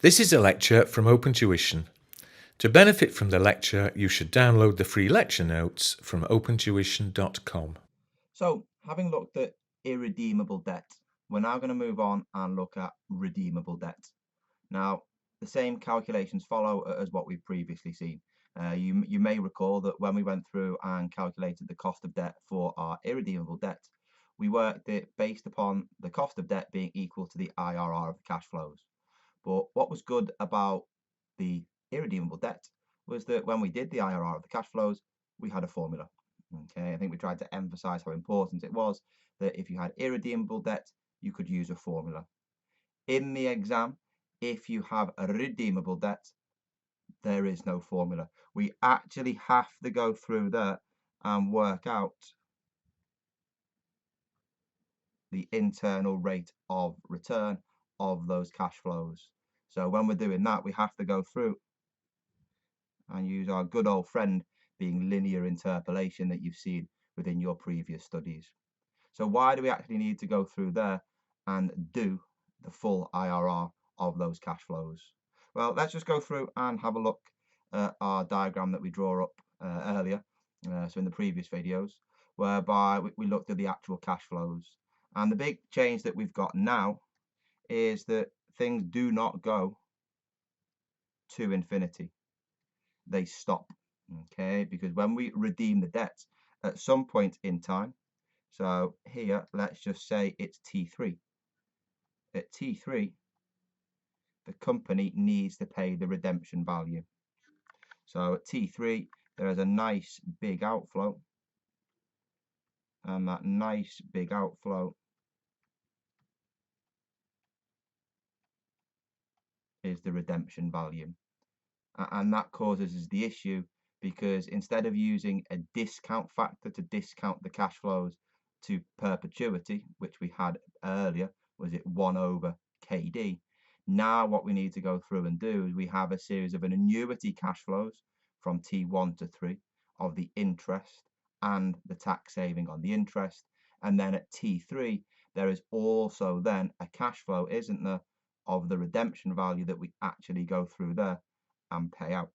This is a lecture from Open Tuition. To benefit from the lecture, you should download the free lecture notes from opentuition.com. So, having looked at irredeemable debt, we're now going to move on and look at redeemable debt. Now, the same calculations follow as what we've previously seen. You may recall that when we went through and calculated the cost of debt for our irredeemable debt, we worked it based upon the cost of debt being equal to the IRR of the cash flows. But what was good about the irredeemable debt was that when we did the IRR of the cash flows, we had a formula. Okay, I think we tried to emphasize how important it was that if you had irredeemable debt, you could use a formula. In the exam, if you have a redeemable debt, there is no formula. We actually have to go through there and work out the internal rate of return of those cash flows. So when we're doing that, we have to go through and use our good old friend being linear interpolation that you've seen within your previous studies. So why do we actually need to go through there and do the full IRR of those cash flows? Well, let's just go through and have a look at our diagram that we draw up earlier, so in the previous videos, whereby we looked at the actual cash flows. And the big change that we've got now is that things do not go to infinity. They stop, okay? Because when we redeem the debt at some point in time, so here, let's just say it's T3. At T3, the company needs to pay the redemption value. So at T3, there is a nice big outflow. And that nice big outflow is the redemption value. And that causes us the issue because instead of using a discount factor to discount the cash flows to perpetuity, which we had earlier, was it 1 over KD? Now what we need to go through and do is we have a series of an annuity cash flows from T1 to 3 of the interest and the tax saving on the interest. And then at T3, there is also then a cash flow, isn't there, of the redemption value that we actually go through there and pay out.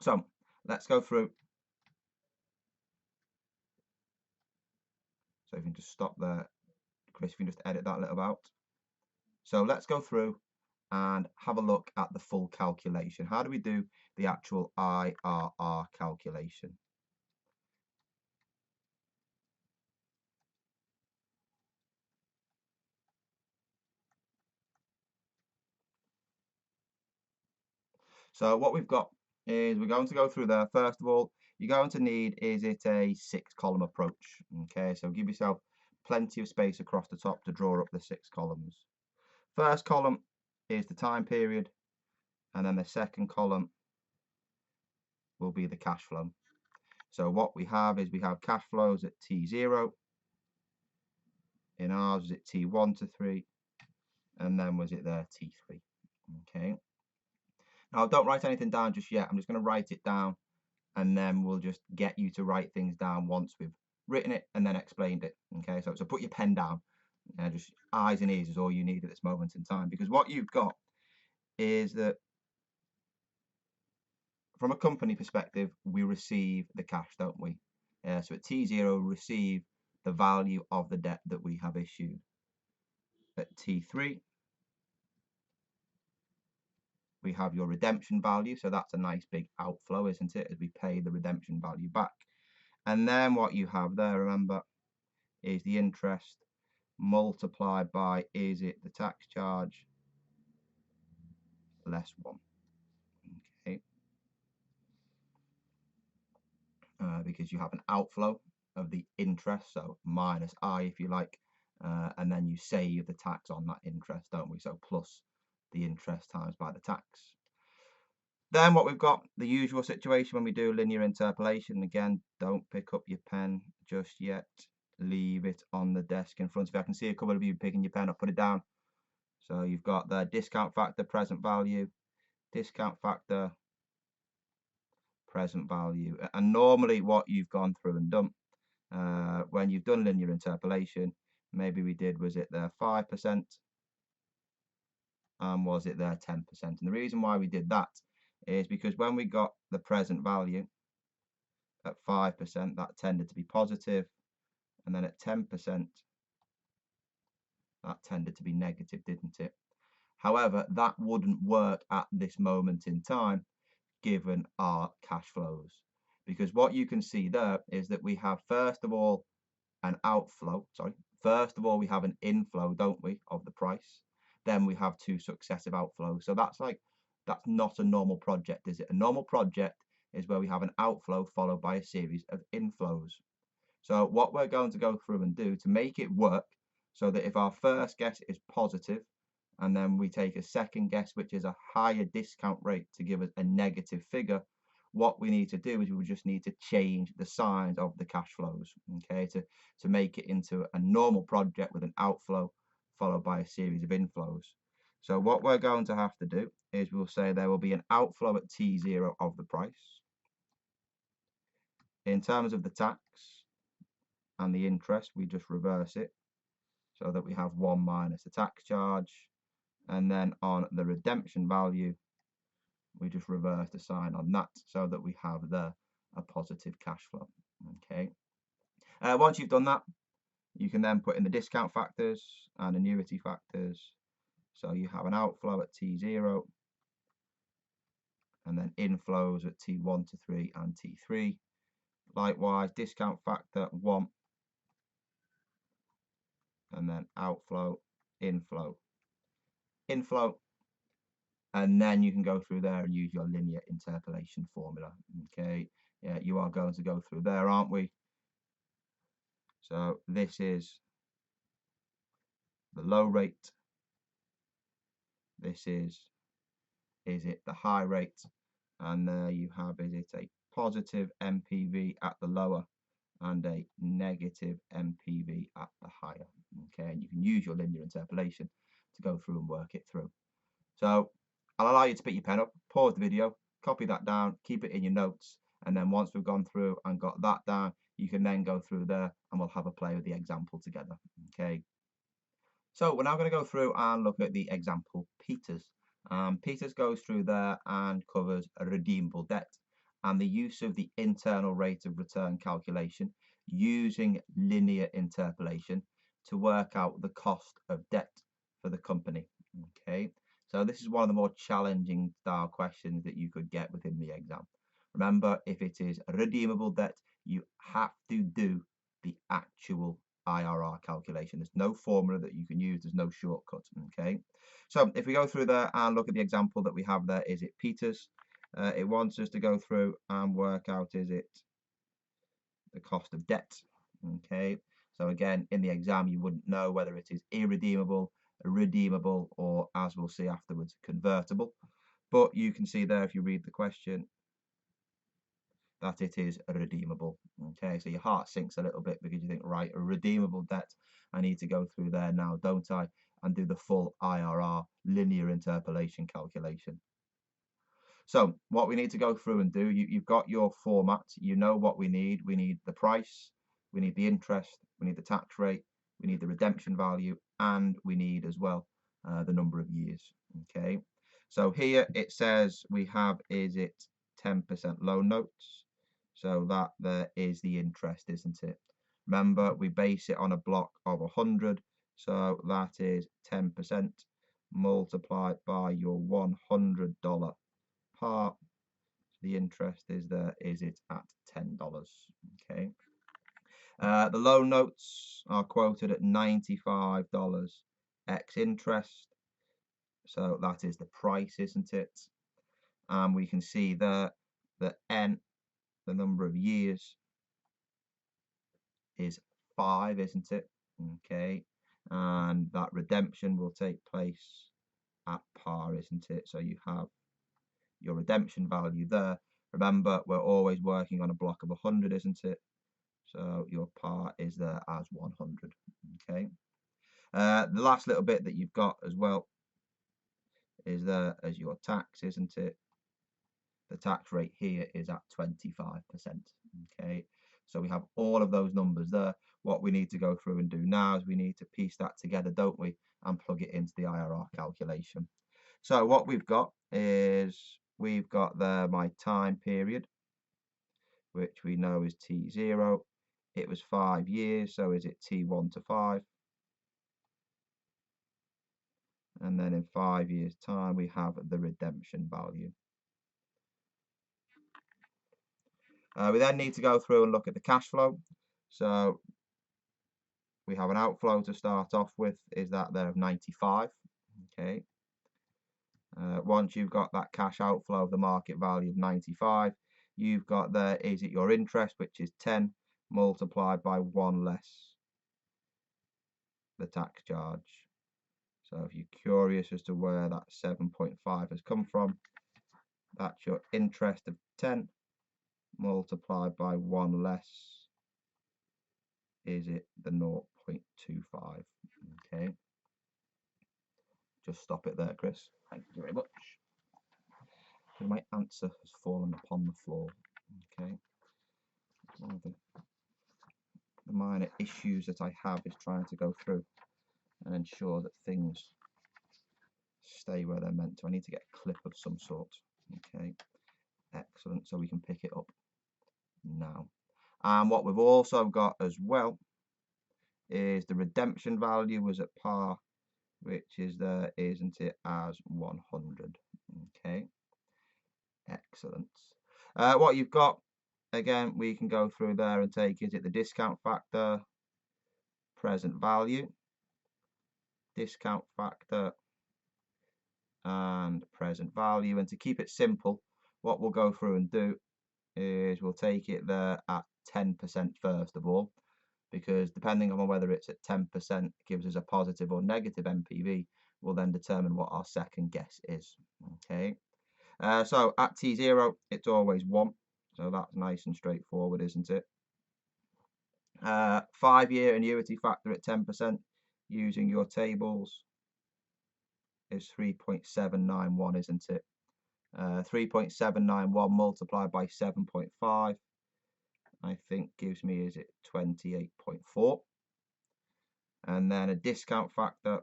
So let's go through. So if you can just stop there, Chris, if you can just edit that little out. So let's go through and have a look at the full calculation. How do we do the actual IRR calculation? So what we've got is we're going to go through there. First of all, you're going to need, is it a 6-column approach? Okay, so give yourself plenty of space across the top to draw up the 6 columns. First column is the time period, and then the second column will be the cash flow. So what we have is we have cash flows at T0. In ours, was it T1 to 3? And then was it there T3? Okay. Now, don't write anything down just yet. I'm just going to write it down, and then we'll just get you to write things down once we've written it and then explained it. Okay, so put your pen down. Just eyes and ears is all you need at this moment in time, because what you've got is that from a company perspective, we receive the cash, don't we? So at T0, we receive the value of the debt that we have issued. At T3, we have your redemption value, so that's a nice big outflow, isn't it, as we pay the redemption value back. And then what you have there, remember, is the interest multiplied by, is it the tax charge, less 1. Okay. Because you have an outflow of the interest, so minus I, if you like, and then you save the tax on that interest, don't we? So plus the interest times by the tax. Then what we've got, the usual situation when we do linear interpolation. Again, don't pick up your pen just yet. Leave it on the desk in front of you. I can see a couple of you picking your pen up. Put it down. So you've got the discount factor, present value, discount factor, present value. And normally what you've gone through and done when you've done linear interpolation, maybe we did, was it there 5%? and was it there 10%? And the reason why we did that is because when we got the present value at 5%, that tended to be positive, and then at 10%, that tended to be negative, didn't it? However, that wouldn't work at this moment in time, given our cash flows. Because what you can see there is that we have, first of all, an outflow, first of all, we have an inflow, don't we, of the price. Then we have two successive outflows. So that's not a normal project, is it? A normal project is where we have an outflow followed by a series of inflows. So what we're going to go through and do to make it work, so that if our first guess is positive, and then we take a second guess, which is a higher discount rate to give us a negative figure, what we need to do is we just need to change the size of the cash flows, okay, to make it into a normal project with an outflow followed by a series of inflows. So what we're going to have to do is we'll say there will be an outflow at T0 of the price. In terms of the tax and the interest, we just reverse it so that we have 1 minus the tax charge. And then on the redemption value, we just reverse the sign on that so that we have there a positive cash flow. Okay. Once you've done that, you can then put in the discount factors and annuity factors. So you have an outflow at T0 and then inflows at T1 to 3 and T3. Likewise, discount factor 1 and then outflow, inflow, inflow. And then you can go through there and use your linear interpolation formula. Okay, yeah, you are going to go through there, aren't we? So this is the low rate. This is it the high rate? And there you have, is it a positive MPV at the lower and a negative MPV at the higher? Okay, and you can use your linear interpolation to go through and work it through. So I'll allow you to pick your pen up, pause the video, copy that down, keep it in your notes, and then once we've gone through and got that down, you can then go through there and we'll have a play with the example together. Okay. So we're now going to go through and look at the example Peters. Peters goes through there and covers a redeemable debt and the use of the internal rate of return calculation using linear interpolation to work out the cost of debt for the company. Okay. So this is one of the more challenging style questions that you could get within the exam. Remember, if it is a redeemable debt, you have to do the actual IRR calculation. There's no formula that you can use. There's no shortcut. Okay. So if we go through there and look at the example that we have there, is it Peters? It wants us to go through and work out, is it the cost of debt? Okay. So again, in the exam, you wouldn't know whether it is irredeemable, redeemable, or, as we'll see afterwards, convertible. But you can see there, if you read the question, that it is redeemable. Okay, so your heart sinks a little bit because you think, right, a redeemable debt, I need to go through there now, don't I, and do the full IRR linear interpolation calculation. So what we need to go through and do, you've got your format, you know what we need. We need the price, we need the interest, we need the tax rate, we need the redemption value, and we need as well the number of years. Okay, so here it says we have, is it 10% loan notes? So that there is the interest, isn't it? Remember, we base it on a block of 100, so that is 10% multiplied by your $100 part. The interest is there, is it at $10? Okay. The loan notes are quoted at $95 x interest, so that is the price, isn't it? And we can see there that N, the number of years, is 5, isn't it? Okay, and that redemption will take place at par, isn't it? So you have your redemption value there. Remember, we're always working on a block of 100, isn't it? So your par is there as 100. Okay. The last little bit that you've got as well is there as your tax, isn't it? The tax rate here is at 25%. Okay. So we have all of those numbers there. What we need to go through and do now is we need to piece that together, don't we? And plug it into the IRR calculation. So what we've got is we've got there my time period, which we know is T0. It was 5 years, so is it T1 to 5? And then in 5 years' time, we have the redemption value. We then need to go through and look at the cash flow. So we have an outflow to start off with, is that there of 95. Okay. Once you've got that cash outflow of the market value of 95, you've got there, is it your interest, which is 10, multiplied by 1 less the tax charge. So if you're curious as to where that 7.5 has come from, that's your interest of 10 multiplied by 1 less, is it the 0.25. Okay, just stop it there, Chris. Thank you very much. My answer has fallen upon the floor. Okay, one of the minor issues that I have is trying to go through and ensure that things stay where they're meant to. I need to get a clip of some sort. Okay, excellent, so we can pick it up now. And what we've also got as well is the redemption value was at par, which is there, isn't it, as 100. Okay, excellent. What you've got, again, we can go through there and take, is it the discount factor, present value, discount factor, and present value. And to keep it simple, what we'll go through and do is we'll take it there at 10% first of all, because depending on whether it's at 10% gives us a positive or negative NPV, will then determine what our second guess is. Okay, so at T0 it's always 1, so that's nice and straightforward, isn't it? 5-year annuity factor at 10% using your tables is 3.791, isn't it? 3.791 multiplied by 7.5, I think gives me, is it 28.4? And then a discount factor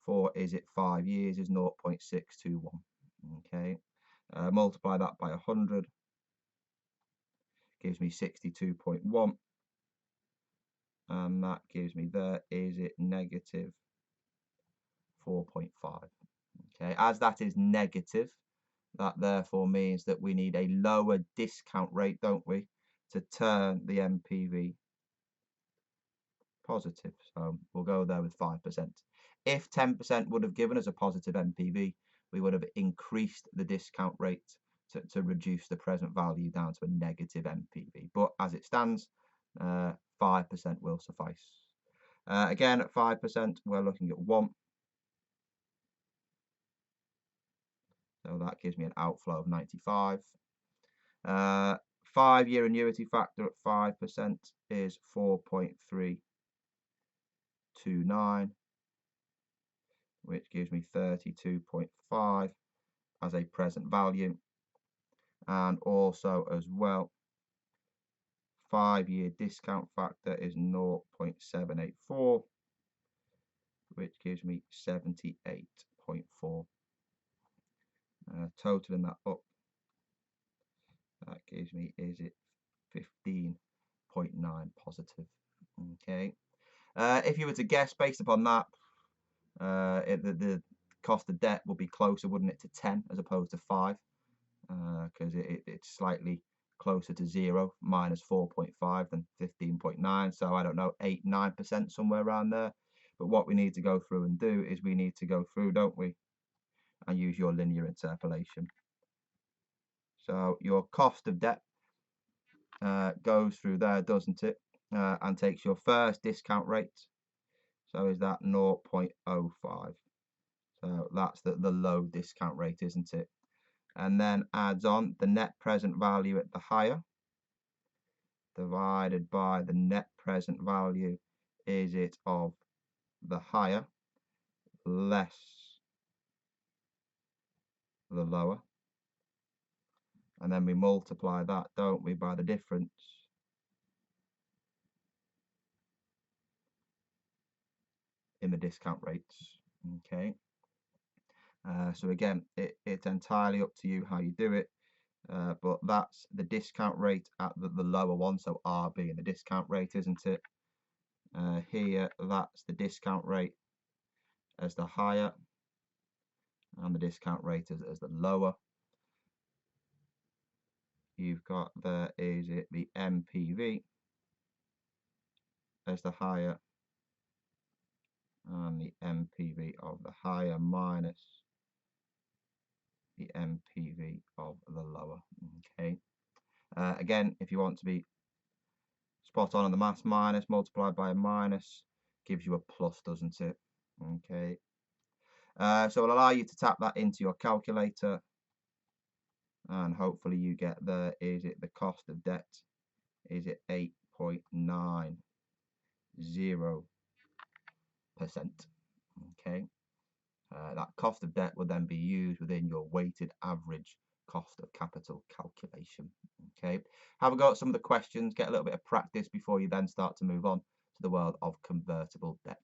for, is it 5 years, is 0.621. Okay, multiply that by 100, gives me 62.1, and that gives me there, is it negative 4.5. Okay, as that is negative, that therefore means that we need a lower discount rate, don't we, to turn the NPV positive. So we'll go there with 5%. If 10% would have given us a positive NPV, we would have increased the discount rate to reduce the present value down to a negative NPV. But as it stands, 5% will suffice. Again, at 5%, we're looking at 1. So that gives me an outflow of 95. 5-year annuity factor at 5% is 4.329, which gives me 32.5 as a present value. And also as well, 5-year discount factor is 0.784, which gives me 78.4. Totaling that up, that gives me, is it 15.9 positive. Okay, if you were to guess based upon that, the cost of debt will be closer, wouldn't it, to 10 as opposed to 5, because it's slightly closer to 0, minus 4.5 than 15.9. So I don't know, 8-9%, somewhere around there. But what we need to go through and do is we need to go through, don't we, and use your linear interpolation. So your cost of debt goes through there, doesn't it, and takes your first discount rate. So is that 0.05? So that's the low discount rate, isn't it? And then adds on the net present value at the higher, divided by the net present value, is it, of the higher, less the lower. And then we multiply that, don't we, by the difference. in the discount rates. Okay. So again, it's entirely up to you how you do it, but that's the discount rate at the lower one, so R being the discount rate, isn't it? Here, that's the discount rate as the higher, and the discount rate as the lower. You've got there is it the MPV as the higher, and the MPV of the higher minus the MPV of the lower. Okay. Again, if you want to be spot on the maths, minus multiplied by a minus gives you a plus, doesn't it? Okay. So it'll allow you to tap that into your calculator, and hopefully you get there is it the cost of debt is it 8.90%. Okay. That cost of debt will then be used within your weighted average cost of capital calculation. Okay, have a go at some of the questions, get a little bit of practice before you then start to move on to the world of convertible debt.